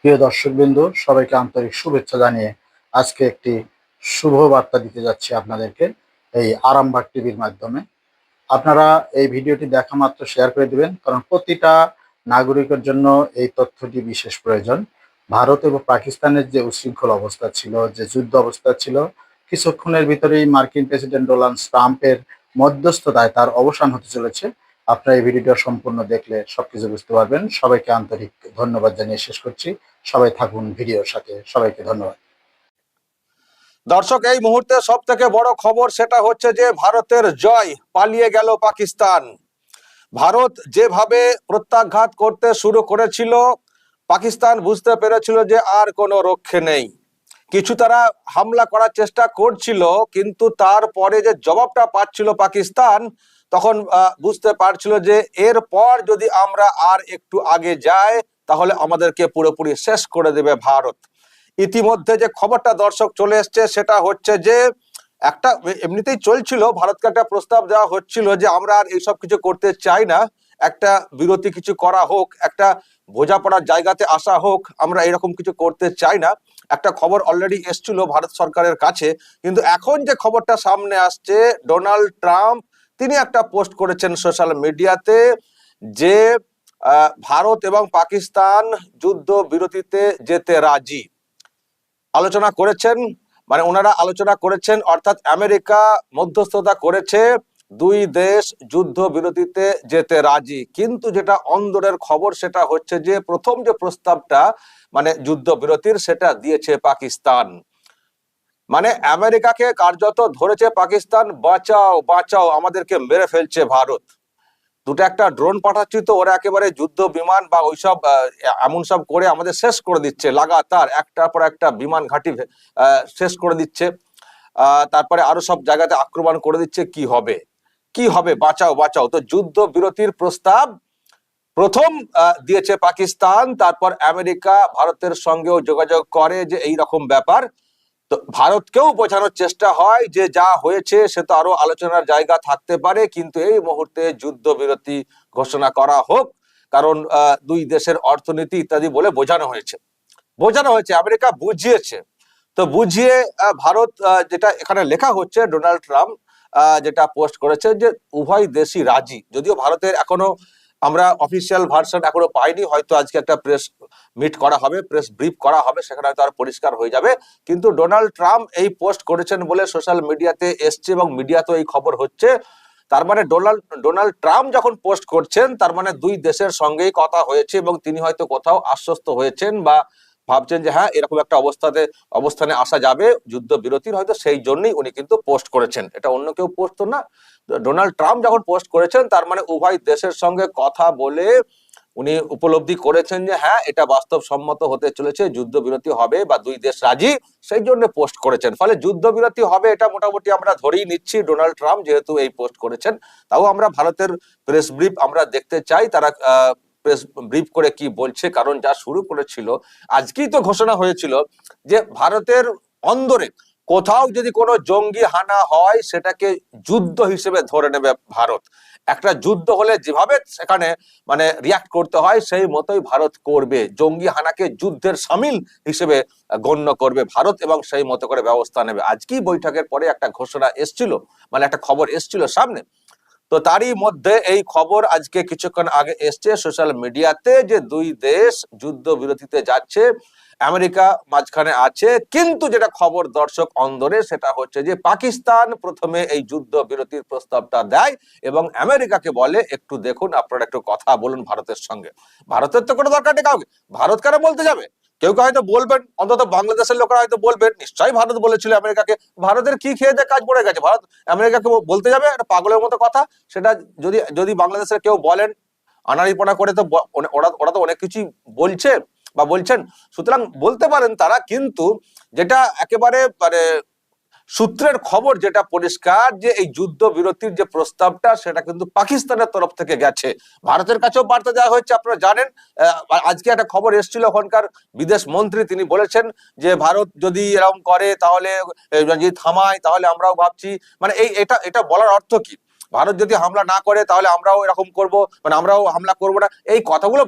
প্রিয় দর্শকবৃন্দ, সবাইকে আন্তরিক শুভেচ্ছা জানিয়ে আজকে একটি শুভ বার্তা দিতে যাচ্ছি আপনাদেরকে এই আরামবাগ টিভির মাধ্যমে। আপনারা এই ভিডিওটি দেখা মাত্র শেয়ার করে দিবেন, কারণ প্রতিটা নাগরিকের জন্য এই তথ্যটি বিশেষ প্রয়োজন। ভারত এবং পাকিস্তানের যে উশৃঙ্খল অবস্থা ছিল, যে যুদ্ধ অবস্থা ছিল, কিছুক্ষণের ভিতরেই মার্কিন প্রেসিডেন্ট ডোনাল্ড ট্রাম্পের মধ্যস্থতায় তার অবসান হতে চলেছে। আপনারা এই ভিডিওটা সম্পূর্ণ দেখলে সবকিছু বুঝতে পারবেন। সবাইকে আন্তরিক ধন্যবাদ জানিয়ে শেষ করছি। সবাই থাকুন ভিডিওর সাথে। সবাইকে ধন্যবাদ। দর্শক, এই মুহূর্তে সব থেকে বড় খবর সেটা হচ্ছে যে ভারতের জয়, পালিয়ে গেল পাকিস্তান। ভারত যেভাবে প্রত্যাঘাত করতে শুরু করেছিল, পাকিস্তান বুঝতে পেরেছিল যে আর কোনো রক্ষে নেই। কিছু তারা হামলা করার চেষ্টা করছিল, কিন্তু তারপরে যে জবাবটা পাচ্ছিল পাকিস্তান, তখন বুঝতে পারছিল যে এরপর যদি আমরা আর একটু আগে যাই তাহলে আমাদেরকে পুরোপুরি শেষ করে দেবে ভারত। ইতিমধ্যে যে খবরটা দর্শক চলে এসছে সেটা হচ্ছে যে একটা এমনিতেই চলছিল, ভারতকে একটা প্রস্তাব দেওয়া হচ্ছিল যে আমরা আর এইসব কিছু করতে চাই না, একটা বিরতি কিছু করা হোক, একটা বোঝাপড়ার জায়গাতে আসা হোক, আমরা এরকম কিছু করতে চাই না। একটা খবর অলরেডি এসছিল ভারত সরকারের কাছে, কিন্তু এখন যে খবরটা সামনে আসছে, ডোনাল্ড ট্রাম্প তিনি একটা পোস্ট করেছেন সোশ্যাল মিডিয়াতে যে ভারত এবং পাকিস্তান যুদ্ধ বিরতিতে যেতে রাজি। আলোচনা করেছেন, মানে ওনারা আলোচনা করেছেন, অর্থাৎ আমেরিকা মধ্যস্থতা করেছে, দুই দেশ যুদ্ধ বিরতিতে যেতে রাজি। কিন্তু যেটা অন্দরের খবর সেটা হচ্ছে যে প্রথম যে প্রস্তাবটা মানে যুদ্ধ বিরতির, সেটা দিয়েছে পাকিস্তান। মানে আমেরিকাকে কার্যত ধরেছে পাকিস্তান, বাঁচাও বাঁচাও, আমাদেরকে মেরে ফেলছে ভারত। দুটো একটা ড্রোন পাঠাচ্ছি তো ওরা একেবারে যুদ্ধ বিমান বা ওইসব এমন সব করে আমাদের শেষ করে দিচ্ছে, লাগাতার একটার পর একটা বিমান ঘাঁটি শেষ করে দিচ্ছে, তারপরে আরো সব জায়গাতে আক্রমণ করে দিচ্ছে। কি হবে কি হবে, বাঁচাও বাঁচাও। তো যুদ্ধ বিরতির প্রস্তাব প্রথম দিয়েছে পাকিস্তান, তারপর আমেরিকা ভারতের সঙ্গেও যোগাযোগ করে যে এই রকম ব্যাপার। তো ভারতকেও বোঝানোর চেষ্টা হয় যে যা হয়েছে সে তো আরো আলোচনার জায়গা থাকতে পারে, কিন্তু এই মুহূর্তে যুদ্ধ বিরতি ঘোষণা করা হোক, কারণ দুই দেশের অর্থনীতি ইত্যাদি বলে বোঝানো হয়েছে, আমেরিকা বুঝিয়েছে। তো বুঝিয়ে ভারত, যেটা এখানে লেখা হচ্ছে, ডোনাল্ড ট্রাম্প যেটা পোস্ট করেছে যে উভয় দেশই রাজি। যদিও ভারতের এখনো আমরা অফিসিয়াল ভার্সন এখনো পাইনি, হয়তো আজকে একটা প্রেস মিট করা হবে, প্রেস ব্রিফ করা হবে, সেখানে হয়তো আর পরিষ্কার হয়ে যাবে। কিন্তু ডোনাল্ড ট্রাম্প এই পোস্ট করেছেন বলে সোশ্যাল মিডিয়াতে এসছে এবং মিডিয়াতেও এই খবর হচ্ছে। তার মানে ডোনাল্ড ট্রাম্প যখন পোস্ট করছেন, তার মানে দুই দেশের সঙ্গেই কথা হয়েছে এবং তিনি হয়তো কোথাও আশ্বস্ত হয়েছেন বা ভাবছেন যে হ্যাঁ এরকম একটা অবস্থানে আসা যাবে যুদ্ধ বিরতির, হয়তো সেই জন্যই উনি কিন্তু পোস্ট করেছেন। এটা অন্য কেউ পোস্ট তো না, ডোনাল্ড ট্রাম্প যখন পোস্ট করেছেন তার মানে উভয় দেশের সঙ্গে কথা বলে উনি উপলব্ধি করেছেন যে হ্যাঁ এটা বাস্তবসম্মত হতে চলেছে, যুদ্ধবিরতি হবে বা দুই দেশ রাজি, সেই জন্য পোস্ট করেছেন। ফলে যুদ্ধবিরতি হবে এটা মোটামুটি আমরা ধরেই নিচ্ছি, ডোনাল্ড ট্রাম্প যেহেতু এই পোস্ট করেছেন। তাও আমরা ভারতের প্রেস ব্রিফ আমরা দেখতে চাই, তারা প্রেস ব্রিফ করে কি বলছে, কারণ যা শুরু করেছিল, আজকেই তো ঘোষণা হয়েছিল যে ভারতের অন্দরে কোথাও যদি কোনো জঙ্গি হানা হয় সেটাকে যুদ্ধ হিসেবে ধরে নেবে ভারত। একটা যুদ্ধ হলে যেভাবে সেখানে মানে রিয়াক্ট করতে হয় সেই মতোই ভারত করবে, জঙ্গি হানাকে যুদ্ধের সামিল হিসেবে গণ্য করবে ভারত এবং সেই মতো করে ব্যবস্থা নেবে। আজকেই বৈঠকের পরে একটা ঘোষণা এসছিল, মানে একটা খবর এসছিল সামনে। তো তারই মধ্যে এই খবর আজকে কিছুক্ষণ আগে এসছে সোশ্যাল মিডিয়াতে যে দুই দেশ যুদ্ধ বিরতিতে যাচ্ছে, আমেরিকা মাঝখানে আছে। কিন্তু যেটা খবর দর্শক অন্দরে, সেটা হচ্ছে যে পাকিস্তান প্রথমে এই যুদ্ধ বিরতির প্রস্তাবটা দেয় এবং আমেরিকাকে বলে একটু দেখুন, আপনারা একটু কথা বলুন ভারতের সঙ্গে। ভারতের তো কোনো দরকার নেই কাউকে, ভারত কেন বলতে যাবে? কেউ কেউ হয়তো বলবেন, অন্তত বাংলাদেশের লোকেরা হয়তো বলবেন নিশ্চয়ই ভারত বলেছিল আমেরিকাকে। ভারতের কি খেয়ে দেয় কাজ পড়ে গেছে, ভারত আমেরিকাকে বলতে যাবে? একটা পাগলের মতো কথা। সেটা যদি যদি বাংলাদেশের কেউ বলেন আনাড়িপনা করে, তো ওরা তো অনেক কিছুই বলছে বা বলছেন, সুতরাং বলতে পারেন তারা। কিন্তু যেটা একেবারে মানে সূত্রের খবর যেটা পরিষ্কার, যে এই যুদ্ধ বিরতির যে প্রস্তাবটা সেটা কিন্তু পাকিস্তানের তরফ থেকে গেছে, ভারতের কাছেও বার্তা দেওয়া হয়েছে। আপনারা জানেন আজকে একটা খবর এসেছিল, ওখানকার বিদেশ মন্ত্রী তিনি বলেছেন যে ভারত যদি এরকম করে তাহলে যদি থামায় তাহলে আমরাও ভাবছি, মানে এটা বলার অর্থ কি, ভারত যদি হামলা না করে তাহলে আমরাও এরকম করব, মানে আমরাও হামলা করবো না। এই কথাগুলো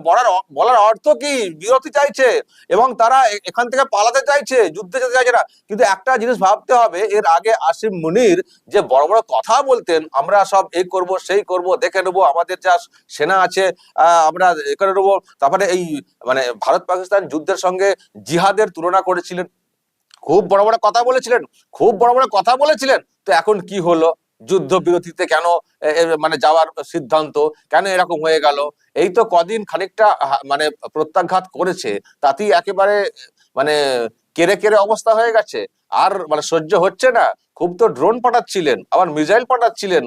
বলার অর্থ কি? বিরতি চাইছে এবং তারা এখান থেকে পালাতে চাইছে, যুদ্ধে যেতে চাইছে না। কিন্তু একটা জিনিস ভাবতে হবে, এর আগে আসিম মুনির যে বড় বড় কথা বলতেন, আমরা সব এই করব সেই করব, দেখে নেবো, আমাদের যা সেনা আছে আমরা এ করে নেবো, তারপরে এই মানে ভারত পাকিস্তান যুদ্ধের সঙ্গে জিহাদের তুলনা করেছিলেন, খুব বড় বড় কথা বলেছিলেন, খুব বড় বড় কথা বলেছিলেন। তো এখন কি হলো? যুদ্ধ বিরতিতে কেন মানে যাওয়ার সিদ্ধান্ত, কেন এরকম হয়ে গেল? এই তো কদিন খানিকটা মানে প্রত্যাঘাত করেছে, তাতেই একেবারে মানে কেড়ে কেড়ে অবস্থা হয়ে গেছে, আর মানে সহ্য হচ্ছে না। খুব তো ড্রোন পাঠাচ্ছিলেন, আবার মিসাইল পাঠাচ্ছিলেন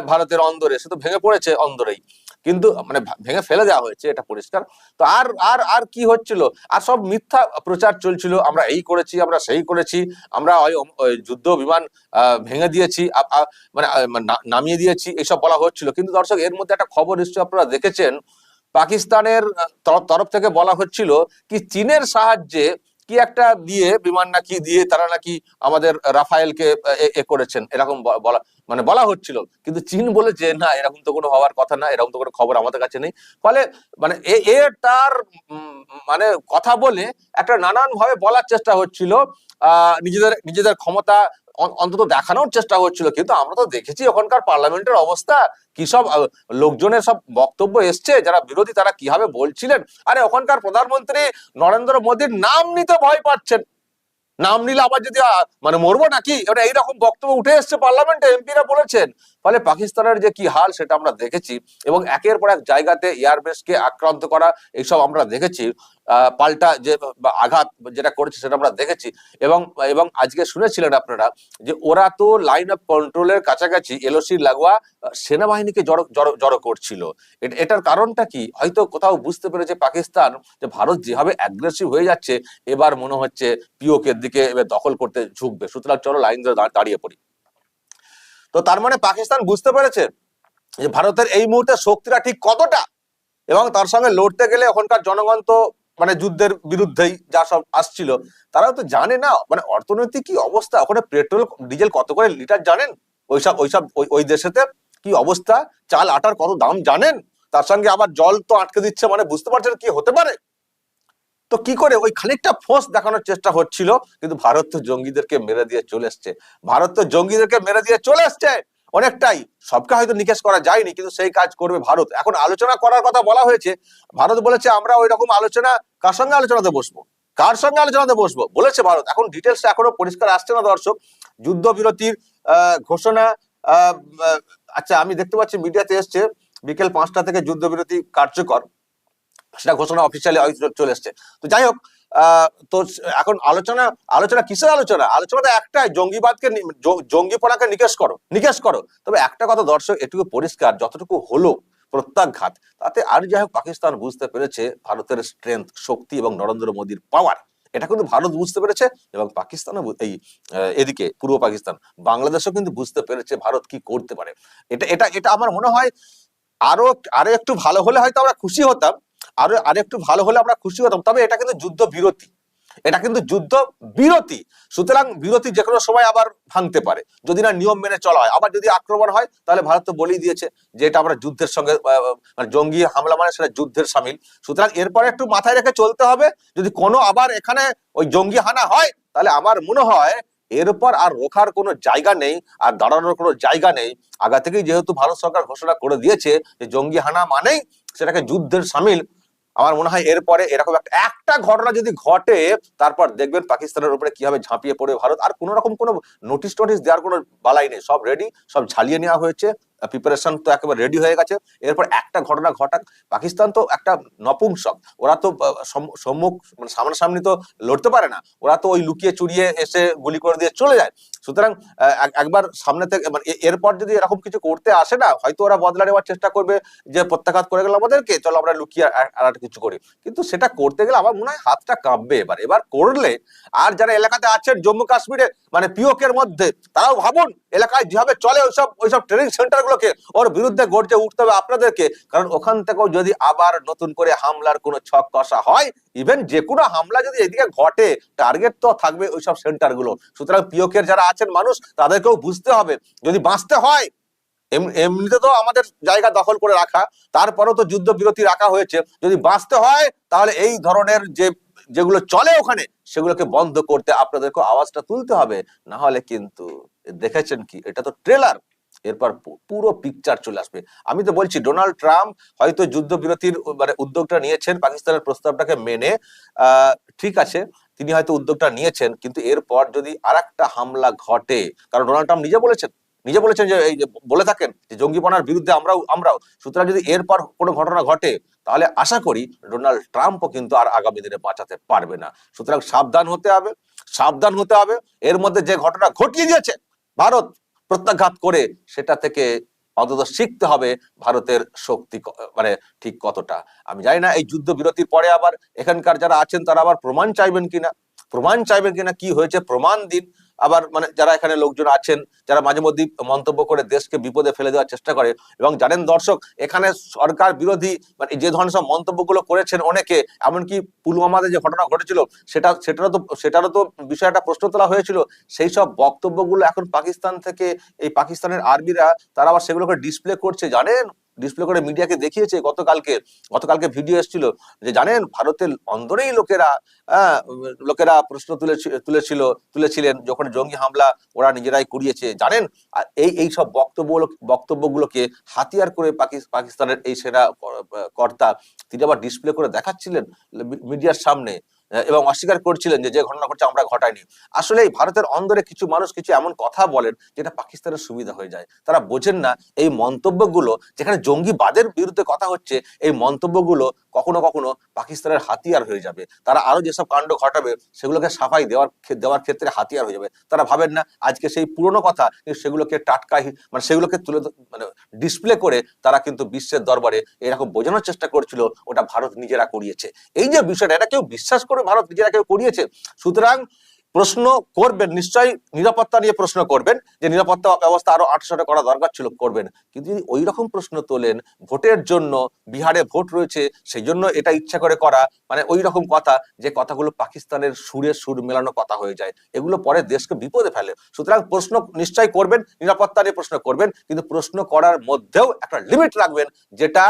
ভারতের অন্দরে, সে তো ভেঙে পড়েছে অন্দরেই, কিন্তু মানে ভেঙে ফেলে দেওয়া হয়েছে, এটা পরিষ্কার। তো আর আর আর কি হচ্ছিল? আর সব মিথ্যা প্রচার চলছিল, আমরা এই করেছি, আমরা সেই করেছি, আমরা ওই যুদ্ধ বিমান ভেঙে দিয়েছি, মানে নামিয়ে দিয়েছি, এইসব বলা হচ্ছিল। কিন্তু দর্শক, এর মধ্যে একটা খবর নিশ্চয়ই আপনারা দেখেছেন, পাকিস্তানের তরফ থেকে বলা হচ্ছিল কি চীনের সাহায্যে কি একটা দিয়ে বিমান নাকি দিয়ে তারা নাকি আমাদের রাফায়েলকে এ করেছেন, এরকম বলা মানে বলা হচ্ছিল। কিন্তু চীন বলেছে না, এরকম তো কোনো হওয়ার কথা না, এরকম তো কোনো খবর আমাদের কাছে নেই। ফলে মানে তার মানে কথা বলে একটা নানান ভাবে বলার চেষ্টা হচ্ছিল, নিজেদের নিজেদের ক্ষমতা অন্তত দেখানোর চেষ্টা হচ্ছিল। কিন্তু আমরা তো দেখেছি ওখানকার পার্লামেন্টের অবস্থা কি, সব লোকজনের সব বক্তব্য এসছে, যারা বিরোধী তারা কিভাবে বলছিলেন। আরে ওখানকার প্রধানমন্ত্রী নরেন্দ্র মোদীর নাম নিতে ভয় পাচ্ছেন, নাম নিলে আবার যদি মানে মরবো নাকি, এটা এইরকম বক্তব্য উঠে এসছে পার্লামেন্টে, এমপিরা বলেছেন। ফলে পাকিস্তানের যে কি হাল সেটা আমরা দেখেছি, এবং একের পর এক জায়গাতে এয়ারবেসকে আক্রান্ত করা এইসব আমরা দেখেছি, পাল্টা যে আঘাত যেটা করেছে সেটা আমরা দেখেছি। এবং এবং আজকে শুনেছিলেন আপনারা যে ওরা তো লাইন অফ কন্ট্রোলের কাছাকাছি এলওসি লাগোয়া সেনাবাহিনীকে জড়ো জড়ো জড়ো করছিল। এটার কারণটা কি? হয়তো কোথাও বুঝতে পেরেছে পাকিস্তান যে ভারত যেভাবে অ্যাগ্রেসিভ হয়ে যাচ্ছে, এবার মনে হচ্ছে পিওকের দিকে এবার দখল করতে ঝুঁকবে, সুতরাং চলো লাইন ধরে দাঁড়িয়ে পড়ি। তো তার মানে পাকিস্তান বুঝতে পেরেছে যে ভারতের এই মুহূর্তে শক্তিটা ঠিক কতটা, এবং তার সঙ্গে লড়তে গেলে ওখানকার জনগণ তো মানে যুদ্ধের বিরুদ্ধেই যা সব আসছিল, তারাও তো জানে না মানে অর্থনৈতিক কি অবস্থা, ওখানে পেট্রোল ডিজেল কত করে লিটার জানেন, ওইসব ওই দেশেতে কি অবস্থা, চাল আটার কত দাম জানেন, তার সঙ্গে আবার জল তো আটকে দিচ্ছে, মানে বুঝতে পারছেন কি হতে পারে। তো কি করে ওই খানিকটা ফোর্স দেখানোর চেষ্টা হচ্ছিল, কিন্তু ভারত তো জঙ্গিদেরকে মেরে দিয়ে চলে এসছে, ভারত তো জঙ্গিদেরকে মেরে দিয়ে চলে এসছে অনেকটাই। সবকে হয়তো নিকেশ করা যায়নি, কিন্তু সেই কাজ করবে ভারত। এখন আলোচনা করার কথা বলা হয়েছে, ভারত বলেছে আমরা ওই রকম আলোচনা, কার সঙ্গে আলোচনাতে বসবো, কার সঙ্গে আলোচনাতে বসবো বলেছে ভারত। এখন ডিটেলস এখনো পরিষ্কার আসছে না দর্শক। যুদ্ধবিরতির ঘোষণা, আচ্ছা আমি দেখতে পাচ্ছি মিডিয়াতে এসছে বিকেল 5টা থেকে যুদ্ধবিরতি কার্যকর, সেটা ঘোষণা অফিসিয়ালি চলে এসছে। তো যাই হোক, তো এখন আলোচনা কিসের আলোচনা? আলোচনাটা একটাই, জঙ্গিবাদকে জঙ্গিপনাকে নিকেশ করো। তবে একটা কথা দর্শক, এটুকু পরিষ্কার, যতটুকু হলো প্রত্যাঘাত, তাতে আর যাই হোক পাকিস্তান বুঝতে পেরেছে ভারতের স্ট্রেংথ, শক্তি এবং নরেন্দ্র মোদীর পাওয়ার, এটা কিন্তু ভারত বুঝতে পেরেছে। এবং পাকিস্তানও এই এদিকে পূর্ব পাকিস্তান, বাংলাদেশও কিন্তু বুঝতে পেরেছে ভারত কি করতে পারে। এটা এটা এটা আমার মনে হয় আরো আরো একটু ভালো হলে হয়তো আমরা খুশি হতাম, আরো একটু ভালো হলে আমরা খুশি হতাম। তবে এটা কিন্তু যুদ্ধ বিরতি, এটা কিন্তু যুদ্ধ বিরতি, সুতরাং বিরতি যে কোনো সময় আবার ভাঙতে পারে যদি না নিয়ম মেনে চলা হয়। আবার যদি আক্রমণ হয় তাহলে ভারত তো বলেই দিয়েছে যে এটা আমরা যুদ্ধের সঙ্গে মানে জঙ্গি হামলা মানে সেটা যুদ্ধের সামিল। সুতরাং এরপরে একটু মাথায় রেখে চলতে হবে, যদি কোনো আবার এখানে ওই জঙ্গি হানা হয় তাহলে আমার মনে হয় এরপর আর রোখার কোনো জায়গা নেই, আর দাঁড়ানোর কোনো জায়গা নেই। আগা থেকেই যেহেতু ভারত সরকার ঘোষণা করে দিয়েছে যে জঙ্গি হানা মানেই সেটাকে যুদ্ধের সামিল, আমার মনে হয় এরপরে এরকম একটা ঘটনা যদি ঘটে, তারপর দেখবেন পাকিস্তানের উপরে কিভাবে ঝাঁপিয়ে পড়ে ভারত। আর কোন রকম কোনো নোটিশ দেওয়ার কোনো বালাই নেই, সব রেডি, সব ঝালিয়ে নেওয়া হয়েছে, প্রিপারেশন তো একেবারে রেডি হয়ে গেছে। এরপর একটা ঘটনা ঘটাক, পাকিস্তান তো একটা নপুংসক, ওরা তো সম্মুখ মানে সামনাসামনি তো লড়তে পারে না, ওরা তো ওই লুকিয়ে চুরিয়ে এসে গুলি করে দিয়ে চলে যায়। সুতরাং একবার সামনে থেকে মানে এরপর যদি এরকম কিছু করতে আসে না, হয়তো ওরা বদলা নেওয়ার চেষ্টা করবে যে প্রত্যাঘাত করে গেল আমাদেরকে, চলো আমরা লুকিয়ে আর একটা কিছু করি। কিন্তু সেটা করতে গেলে আমার মনে হয় হাতটা কাঁপবে এবার করলে। আর যারা এলাকাতে আছেন জম্মু কাশ্মীরে মানে পিওকের মধ্যে, তারাও ভাবুন এলাকায় যেভাবে চলে ওইসব ট্রেনিং সেন্টার গুলোকে, ওর বিরুদ্ধে গর্জে উঠতে হবে আপনাদেরকে। কারণ ওখান থেকেও যদি আবার নতুন করে হামলার কোনো ছক কষা হয়, ইভেন যে কোনো হামলা যদি এদিকে ঘটে, টার্গেট তো থাকবে ওইসব সেন্টার গুলো। সুতরাং পিওকের যারা আছেন মানুষ, তাদেরকেও বুঝতে হবে যদি বাঁচতে হয় এমনিতে তো আমাদের জায়গা দখল করে রাখা, তারপরেও তো যুদ্ধ বিরতি রাখা হয়েছে। যদি বাঁচতে হয় তাহলে এই ধরনের যেগুলো চলে ওখানে সেগুলোকে বন্ধ করতে আপনাদেরকে আওয়াজটা তুলতে হবে। না হলে কিন্তু দেখেছেন কি, এটা তো ট্রেলার, এরপর পুরো পিকচার চলে আসবে। আমি তো বলছি ডোনাল্ড ট্রাম্প হয়তো যুদ্ধবিরতির মানে উদ্যোগটা নিয়েছেন পাকিস্তানের প্রস্তাবটাকে মেনে, ঠিক আছে, তিনি হয়তো উদ্যোগটা নিয়েছেন, কিন্তু এরপর যদি আরেকটা হামলা ঘটে, কারণ ডোনাল্ড ট্রাম্প নিজে বলেছেন যে এই যে বলে থাকেন যে জঙ্গিপনার বিরুদ্ধে আমরাও, সুতরাং যদি এরপর কোনো ঘটনা ঘটে তাহলে আশা করি ডোনাল্ড ট্রাম্পও কিন্তু আর আগামী দিনে বাঁচাতে পারবে না। সুতরাং সাবধান হতে হবে। এর মধ্যে যে ঘটনা ঘটিয়ে দিয়েছে ভারত প্রত্যাঘাত করে, সেটা থেকে অন্তত শিখতে হবে ভারতের শক্তি মানে ঠিক কতটা। আমি জানি না এই যুদ্ধ বিরতির পরে আবার এখানকার যারা আছেন তারা আবার প্রমাণ চাইবেন কিনা, কি হয়েছে প্রমাণ দিন। আবার মানে যারা এখানে লোকজন আছেন যারা মাঝে মধ্যে মন্তব্য করে দেশকে বিপদে ফেলে দেওয়ার চেষ্টা করে, এবং জানেন দর্শক এখানে সরকার বিরোধী মানে যে ধরনের সব মন্তব্যগুলো করেছেন অনেকে, এমনকি পুলওয়ামাতে যে ঘটনা ঘটেছিল সেটারও তো বিষয়টা প্রশ্ন তোলা হয়েছিল। সেই সব বক্তব্যগুলো এখন পাকিস্তান থেকে এই পাকিস্তানের আর্মিরা তারা আবার সেগুলোকে ডিসপ্লে করছে, জানেন, ডিসপ্লে করে মিডিয়াকে দেখিয়েছে। গতকালকে ভিডিও এসেছিল যে জানেন ভারতের অন্দরেই লোকেরা প্রশ্ন তুলেছিলেন যখন জঙ্গি হামলা ওরা নিজেরাই করিয়েছে, জানেন। আর এই সব বক্তব্যগুলোকে হাতিয়ার করে পাকিস্তানের এই সেনা কর্তা তিনি আবার ডিসপ্লে করে দেখাচ্ছিলেন মিডিয়ার সামনে, এবং অস্বীকার করছিলেন যে ঘটনা ঘটছে আমরা ঘটাইনি। আসলে এই ভারতের অন্দরে কিছু মানুষ কিছু এমন কথা বলেন যেটা পাকিস্তানের সুবিধা হয়ে যায়। তারা বোঝেন না এই মন্তব্যগুলো, যেখানে জঙ্গিবাদের বিরুদ্ধে কথা হচ্ছে, এই মন্তব্যগুলো কখনো কখনো পাকিস্তানের হাতিয়ার হয়ে যাবে। তারা আরো যেসব কাণ্ড ঘটাবে সেগুলোকে সাফাই দেওয়ার ক্ষেত্রে হাতিয়ার হয়ে যাবে। তারা ভাবেন না আজকে সেই পুরনো কথা, সেগুলোকে টাটকা মানে সেগুলোকে মানে ডিসপ্লে করে তারা কিন্তু বিশ্বের দরবারে এরকম বোঝানোর চেষ্টা করছিল ওটা ভারত নিজেরা করিয়েছে। এই যে বিষয়টা, এটা কেউ বিশ্বাস করে ভারত নিজেরা কেউ করিয়েছে। সুতরাং প্রশ্ন করবেন নিশ্চয়ই, নিরাপত্তা নিয়ে প্রশ্ন করবেন যে নিরাপত্তা ব্যবস্থা আরো ৮০০ করা দরকার ছিল, করবেন। কিন্তু যদি ওই রকম প্রশ্ন তোলেন ভোটের জন্য, বিহারে ভোট রয়েছে সেই জন্য এটা ইচ্ছা করে করা, মানে ওই রকম কথা, যে কথাগুলো পাকিস্তানের সুর মেলানো কথা হয়ে যায়, এগুলো পরে দেশকে বিপদে ফেলে। সুতরাং প্রশ্ন নিশ্চয়ই করবেন, নিরাপত্তা নিয়ে প্রশ্ন করবেন, কিন্তু প্রশ্ন করার মধ্যেও একটা লিমিট রাখবেন, যেটা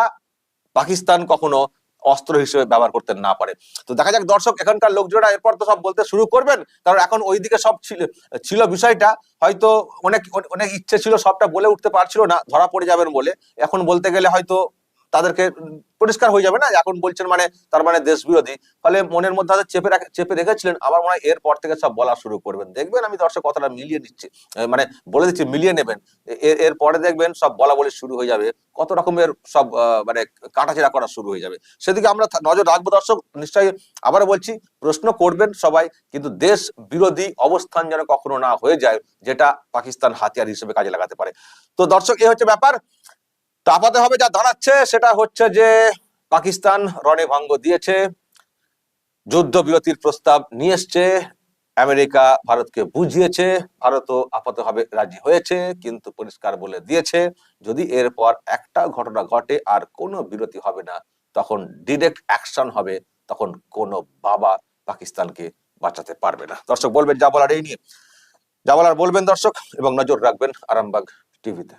পাকিস্তান কখনো অস্ত্র হিসেবে ব্যবহার করতে না পারে। তো দেখা যাক দর্শক, এখানকার লোকজনেরা এরপর তো সব বলতে শুরু করবেন, কারণ এখন ওইদিকে সব ছিল বিষয়টা, হয়তো অনেক ইচ্ছে ছিল, সবটা বলে উঠতে পারছিল না, ধরা পড়ে যাবেন বলে। এখন বলতে গেলে হয়তো তাদেরকে পরিষ্কার হয়ে যাবে না, এখন বলছেন মানে তার মানে দেশ বিরোধী, ফলে মনের মধ্যে হয়তো চেপে রেখেছিলেন, আবার মনে হয় এরপর থেকে সব বলা শুরু করবেন। দেখবেন আমি দর্শক কথাটা মিলিয়ে দিচ্ছি, মানে বলে দিচ্ছি, মিলিয়ে নেবেন। এরপরে দেখবেন সব বলা বলি শুরু হয়ে যাবে, কত রকমের সব মানে কাটাছেড়া করা শুরু হয়ে যাবে। সেদিকে আমরা নজর রাখবো দর্শক। নিশ্চয়ই আবারও বলছি, প্রশ্ন করবেন সবাই, কিন্তু দেশ বিরোধী অবস্থান যেন কখনো না হয়ে যায়, যেটা পাকিস্তান হাতিয়ার হিসেবে কাজে লাগাতে পারে। তো দর্শক এই হচ্ছে ব্যাপার। তাপাতে হবে যা দাঁড়াচ্ছে সেটা হচ্ছে যে পাকিস্তান রণভঙ্গ দিয়েছে, যুদ্ধ বিরতির প্রস্তাব নিয়ে এসছে, আমেরিকা ভারতকে বুঝিয়েছে, ভারতও আপাতভাবে রাজি হয়েছে, কিন্তু পরিষ্কার বলে দিয়েছে যদি এরপর একটা ঘটনা ঘটে আর কোনো বিরতি হবে না, তখন ডিরেক্ট অ্যাকশন হবে, তখন কোনো বাবা পাকিস্তানকে বাঁচাতে পারবে না। দর্শক বলবেন যা বলার এই নিয়ে, যা বলার বলবেন দর্শক, এবং নজর রাখবেন আরামবাগ টিভিতে।